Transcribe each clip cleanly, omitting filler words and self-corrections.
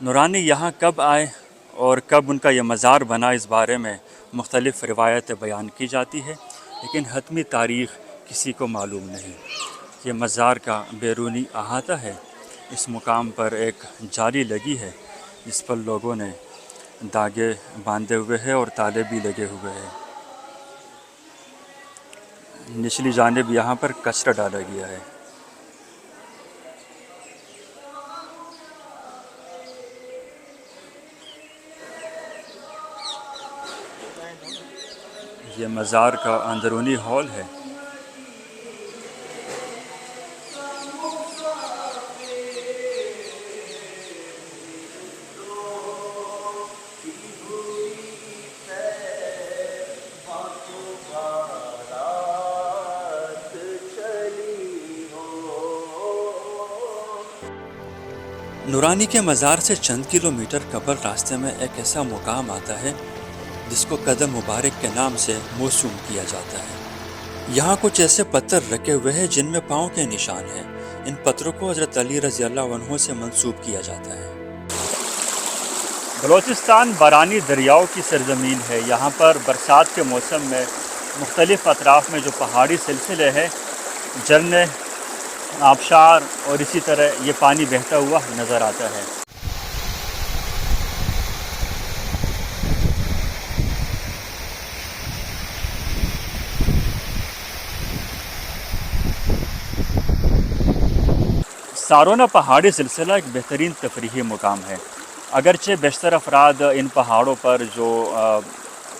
نورانی یہاں کب آئے اور کب ان کا یہ مزار بنا، اس بارے میں مختلف روایتیں بیان کی جاتی ہے، لیکن حتمی تاریخ کسی کو معلوم نہیں۔ یہ مزار کا بیرونی احاطہ ہے۔ اس مقام پر ایک جالی لگی ہے جس پر لوگوں نے داغے باندھے ہوئے ہیں اور تالے بھی لگے ہوئے ہیں۔ نچلی جانب یہاں پر کچرا ڈالا گیا ہے۔ یہ مزار کا اندرونی ہال ہے۔ نورانی کے مزار سے چند کلومیٹر قبل راستے میں ایک ایسا مقام آتا ہے جس کو قدم مبارک کے نام سے موسوم کیا جاتا ہے۔ یہاں کچھ ایسے پتھر رکھے ہوئے ہیں جن میں پاؤں کے نشان ہیں۔ ان پتھروں کو حضرت علی رضی اللہ عنہ سے منسوب کیا جاتا ہے۔ بلوچستان بارانی دریاؤں کی سرزمین ہے۔ یہاں پر برسات کے موسم میں مختلف اطراف میں جو پہاڑی سلسلے ہیں، جھرنے، آبشار اور اسی طرح یہ پانی بہتا ہوا نظر آتا ہے۔ سارونا پہاڑی سلسلہ ایک بہترین تفریحی مقام ہے۔ اگرچہ بیشتر افراد ان پہاڑوں پر جو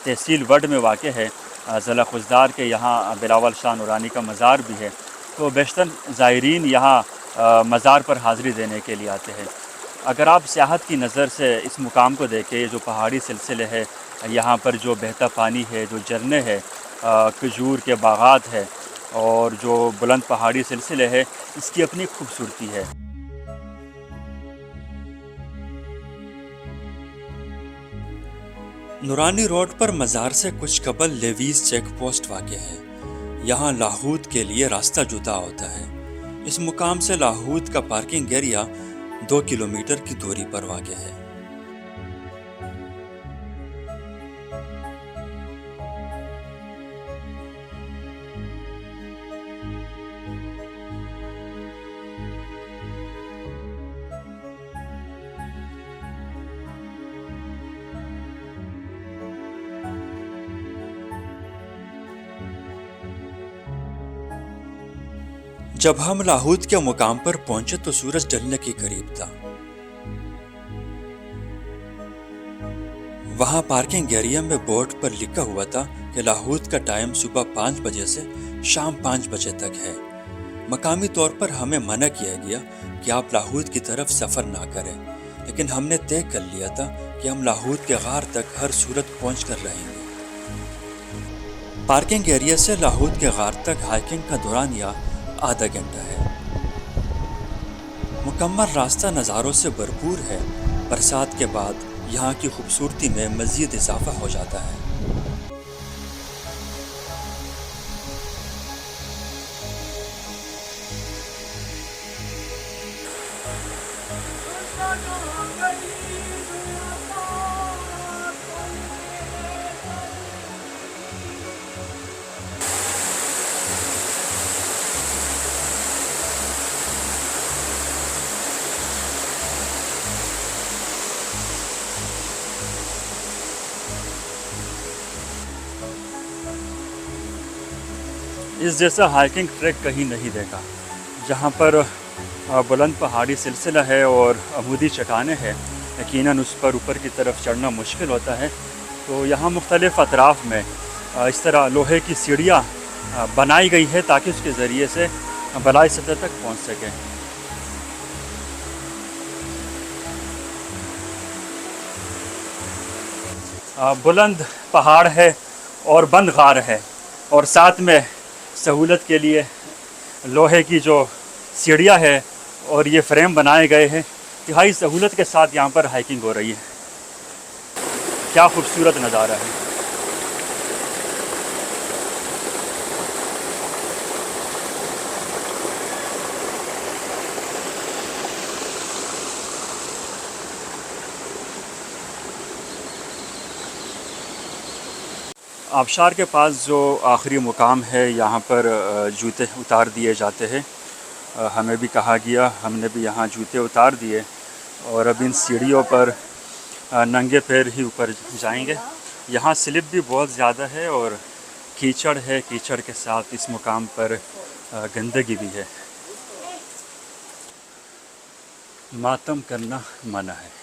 تحصیل وڈ میں واقع ہے، ضلع خضدار کے یہاں بلاول شاہ نورانی کا مزار بھی ہے، تو بیشتر زائرین یہاں مزار پر حاضری دینے کے لیے آتے ہیں۔ اگر آپ سیاحت کی نظر سے اس مقام کو دیکھیں، جو پہاڑی سلسلے ہے، یہاں پر جو بہتا پانی ہے، جو جھرنے ہے، کھجور کے باغات ہے اور جو بلند پہاڑی سلسلے ہے، اس کی اپنی خوبصورتی ہے۔ نورانی روڈ پر مزار سے کچھ قبل لیویز چیک پوسٹ واقع ہے۔ یہاں لاہود کے لیے راستہ جدا ہوتا ہے۔ اس مقام سے لاہود کا پارکنگ ایریا 2 کلومیٹر کی دوری پر واقع ہے۔ جب ہم لاہود کے مقام پر پہنچے تو سورج ڈھلنے کے قریب تھا۔ وہاں پارکنگ ایریا میں بورڈ پر لکھا ہوا تھا کہ لاہود کا ٹائم صبح 5 بجے سے شام 5 بجے تک ہے۔ مقامی طور پر ہمیں منع کیا گیا کہ آپ لاہود کی طرف سفر نہ کریں، لیکن ہم نے طے کر لیا تھا کہ ہم لاہود کے غار تک ہر صورت پہنچ کر رہیں گے۔ پارکنگ ایریا سے لاہود کے غار تک ہائیکنگ کا دورانیہ آدھا گھنٹہ ہے۔ مکمل راستہ نظاروں سے بھرپور ہے۔ برسات کے بعد یہاں کی خوبصورتی میں مزید اضافہ ہو جاتا ہے۔ اس جیسا ہائیکنگ ٹریک کہیں نہیں دیکھا، جہاں پر بلند پہاڑی سلسلہ ہے اور عمودی چٹانیں ہیں۔ یقیناً اس پر اوپر کی طرف چڑھنا مشکل ہوتا ہے، تو یہاں مختلف اطراف میں اس طرح لوہے کی سیڑھیاں بنائی گئی ہے تاکہ اس کے ذریعے سے بالائی سطح تک پہنچ سکیں۔ بلند پہاڑ ہے اور بند غار ہے، اور ساتھ میں سہولت کے لیے لوہے کی جو سیڑھیاں ہے اور یہ فریم بنائے گئے ہیں، انتہائی سہولت کے ساتھ یہاں پر ہائیکنگ ہو رہی ہے۔ کیا خوبصورت نظارہ ہے۔ آبشار کے پاس جو آخری مقام ہے یہاں پر جوتے اتار دیے جاتے ہیں. ہمیں بھی کہا گیا، ہم نے بھی یہاں جوتے اتار دیے اور اب ان سیڑھیوں پر ننگے پیر ہی اوپر جائیں گے. یہاں سلپ بھی بہت زیادہ ہے اور کیچڑ ہے، کیچڑ کے ساتھ اس مقام پر گندگی بھی ہے. ماتم کرنا منع ہے.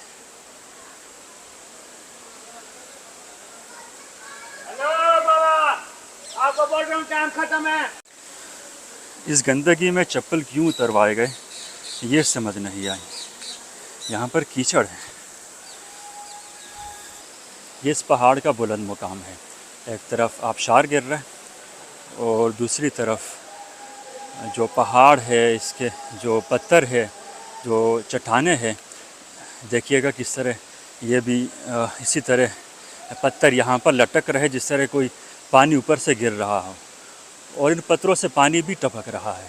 اس گندگی میں چپل کیوں اتروائے گئے یہ سمجھ نہیں آئی. یہاں پر کیچڑ ہے. یہ اس پہاڑ کا بلند مقام ہے. ایک طرف آبشار گر رہا ہے اور دوسری طرف جو پہاڑ ہے، اس کے جو پتھر ہے، جو چٹانیں ہیں، دیکھیے گا کس طرح یہ بھی اسی طرح پتھر یہاں پر لٹک رہے جس طرح کوئی پانی اوپر سے گر رہا ہو، اور ان پتھروں سے پانی بھی ٹپک رہا ہے.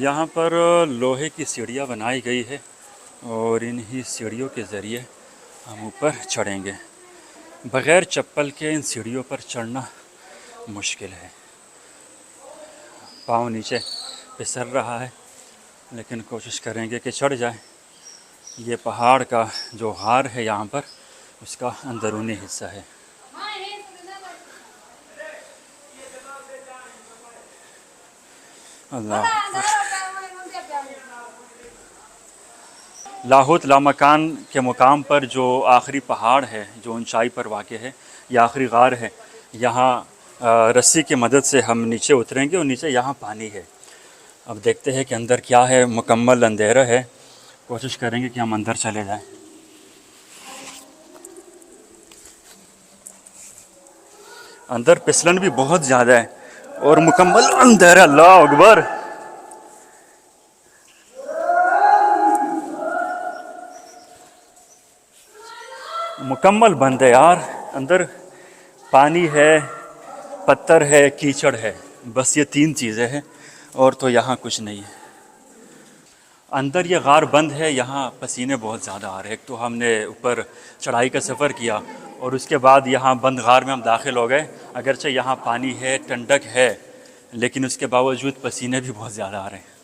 یہاں پر لوہے کی سیڑھیاں بنائی گئی ہے اور انہی سیڑھیوں کے ذریعے ہم اوپر چڑھیں گے. بغیر چپل کے ان سیڑھیوں پر چڑھنا مشکل ہے. پاؤں نیچے پسر رہا ہے لیکن کوشش کریں گے کہ چڑھ جائیں. یہ پہاڑ کا جو غار ہے یہاں پر، اس کا اندرونی حصہ ہے. اللہ لاہوت لامکان کے مقام پر جو آخری پہاڑ ہے، جو اونچائی پر واقع ہے، یہ آخری غار ہے. یہاں رسی کی مدد سے ہم نیچے اتریں گے اور نیچے یہاں پانی ہے. اب دیکھتے ہیں کہ اندر کیا ہے. مکمل اندھیرا ہے. کوشش کریں گے کہ ہم اندر چلے جائیں. اندر پھسلن بھی بہت زیادہ ہے اور مکمل اندھیرا. اللہ اکبر. مکمل بند ہے یار. اندر پانی ہے، پتھر ہے، کیچڑ ہے. بس یہ 3 چیزیں ہیں اور تو یہاں کچھ نہیں ہے. اندر یہ غار بند ہے. یہاں پسینے بہت زیادہ آ رہے ہیں. ایک تو ہم نے اوپر چڑھائی کا سفر کیا اور اس کے بعد یہاں بند غار میں ہم داخل ہو گئے. اگرچہ یہاں پانی ہے، ٹھنڈک ہے، لیکن اس کے باوجود پسینے بھی بہت زیادہ آ رہے ہیں.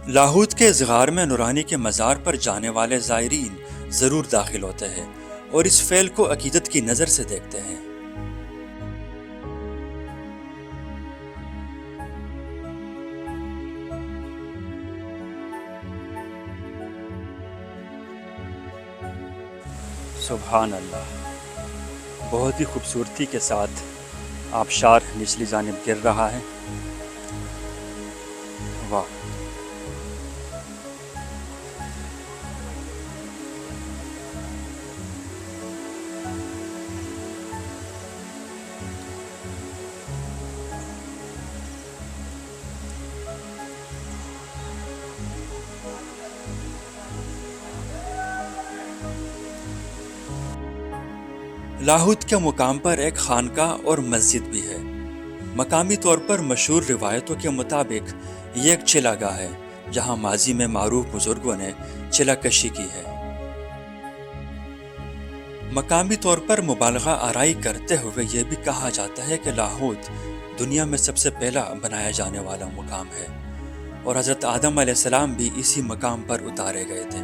لاہوت کے اس غار میں نورانی کے مزار پر جانے والے زائرین ضرور داخل ہوتے ہیں اور اس فعل کو عقیدت کی نظر سے دیکھتے ہیں. سبحان اللہ. بہت ہی خوبصورتی کے ساتھ آبشار نچلی جانب گر رہا ہے. واہ. لاہوت کے مقام پر ایک خانقاہ اور مسجد بھی ہے. مقامی طور پر مشہور روایتوں کے مطابق یہ ایک چلہ گاہ ہے جہاں ماضی میں معروف بزرگوں نے چلہ کشی کی ہے. مقامی طور پر مبالغہ آرائی کرتے ہوئے یہ بھی کہا جاتا ہے کہ لاہوت دنیا میں سب سے پہلا بنایا جانے والا مقام ہے اور حضرت آدم علیہ السلام بھی اسی مقام پر اتارے گئے تھے،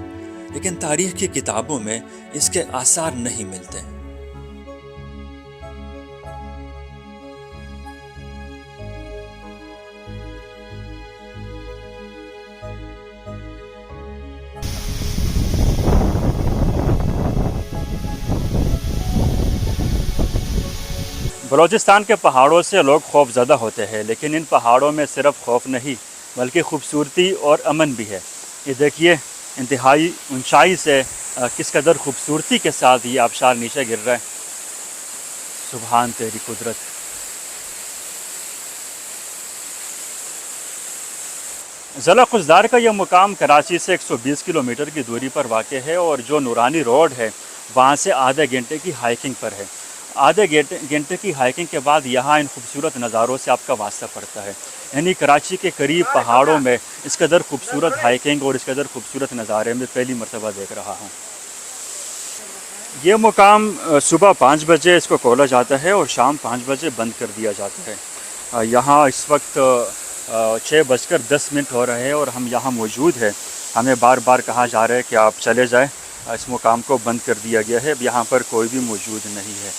لیکن تاریخ کی کتابوں میں اس کے آثار نہیں ملتے. بلوچستان کے پہاڑوں سے لوگ خوف زدہ ہوتے ہیں، لیکن ان پہاڑوں میں صرف خوف نہیں بلکہ خوبصورتی اور امن بھی ہے. یہ دیکھیے انتہائی اونچائی سے کس قدر خوبصورتی کے ساتھ یہ آبشار نیچے گر رہا ہے. سبحان تیری قدرت. ضلع خضدار کا یہ مقام کراچی سے 120 کلومیٹر کی دوری پر واقع ہے اور جو نورانی روڈ ہے وہاں سے آدھے گھنٹے کی ہائیکنگ پر ہے. آدھے گھنٹے کی ہائکنگ کے بعد یہاں ان خوبصورت نظاروں سے آپ کا واسطہ پڑتا ہے. یعنی کراچی کے قریب پہاڑوں میں اس قدر خوبصورت ہائکنگ اور اس قدر خوبصورت نظارے میں پہلی مرتبہ دیکھ رہا ہوں. یہ مقام صبح 5 بجے اس کو کھولا جاتا ہے اور شام 5 بجے بند کر دیا جاتا ہے. یہاں اس وقت 6:10 ہو رہے ہیں اور ہم یہاں موجود ہیں. ہمیں بار بار کہا جا رہا ہے کہ آپ چلے جائیں، اس مقام کو بند کر دیا گیا ہے، اب یہاں پر کوئی بھی موجود نہیں ہے.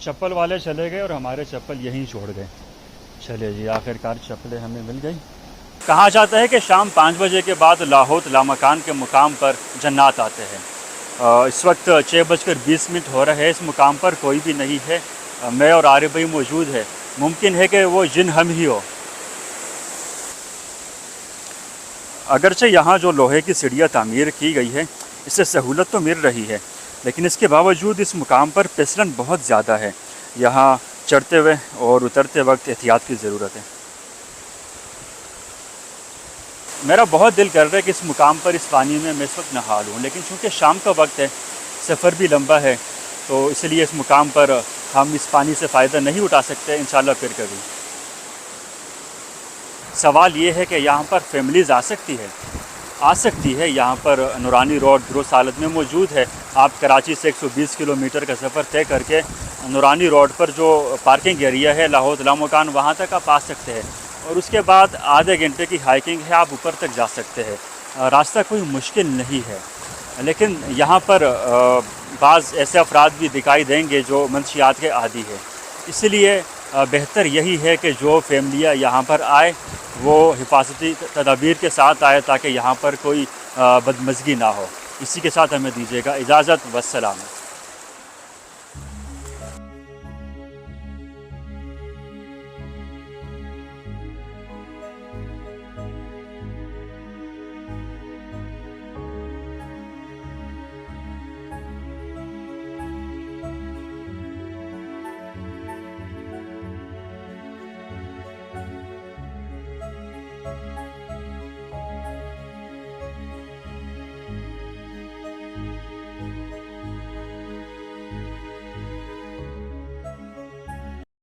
چپل والے چلے گئے اور ہمارے چپل یہیں چھوڑ گئے. چلے جی، آخر کار چپلیں ہمیں مل گئی. کہا جاتا ہے کہ شام 5 بجے کے بعد لاہوت لامکان کے مقام پر جنات آتے ہیں. اس وقت 6:20 ہو رہے ہیں. اس مقام پر کوئی بھی نہیں ہے. میں اور عارف بھائی موجود ہے. ممکن ہے کہ وہ جن ہم ہی ہو. اگرچہ یہاں جو لوہے کی سیڑھیاں تعمیر کی گئی ہے اس سے سہولت تو مل رہی ہے، لیکن اس کے باوجود اس مقام پر پھسلن بہت زیادہ ہے. یہاں چڑھتے ہوئے اور اترتے وقت احتیاط کی ضرورت ہے. میرا بہت دل کر رہا ہے کہ اس مقام پر اس پانی میں اس وقت نہا لوں، لیکن چونکہ شام کا وقت ہے، سفر بھی لمبا ہے، تو اس لیے اس مقام پر ہم اس پانی سے فائدہ نہیں اٹھا سکتے. انشاءاللہ پھر کبھی. سوال یہ ہے کہ یہاں پر فیملیز آ سکتی ہے. یہاں پر نورانی روڈ درست حالت میں موجود ہے. آپ کراچی سے 120 کلومیٹر کا سفر طے کر کے نورانی روڈ پر جو پارکنگ ایریا ہے لاہوت لامکان، وہاں تک آپ آ سکتے ہیں، اور اس کے بعد آدھے گھنٹے کی ہائکنگ ہے، آپ اوپر تک جا سکتے ہیں. راستہ کوئی مشکل نہیں ہے، لیکن یہاں پر بعض ایسے افراد بھی دکھائی دیں گے جو منشیات کے عادی ہے. اس لیے بہتر یہی ہے کہ جو فیملیاں یہاں پر آئے وہ حفاظتی تدابیر کے ساتھ آئے تاکہ یہاں پر کوئی بدمزگی نہ ہو. اسی کے ساتھ ہمیں دیجیے گا اجازت. والسلام.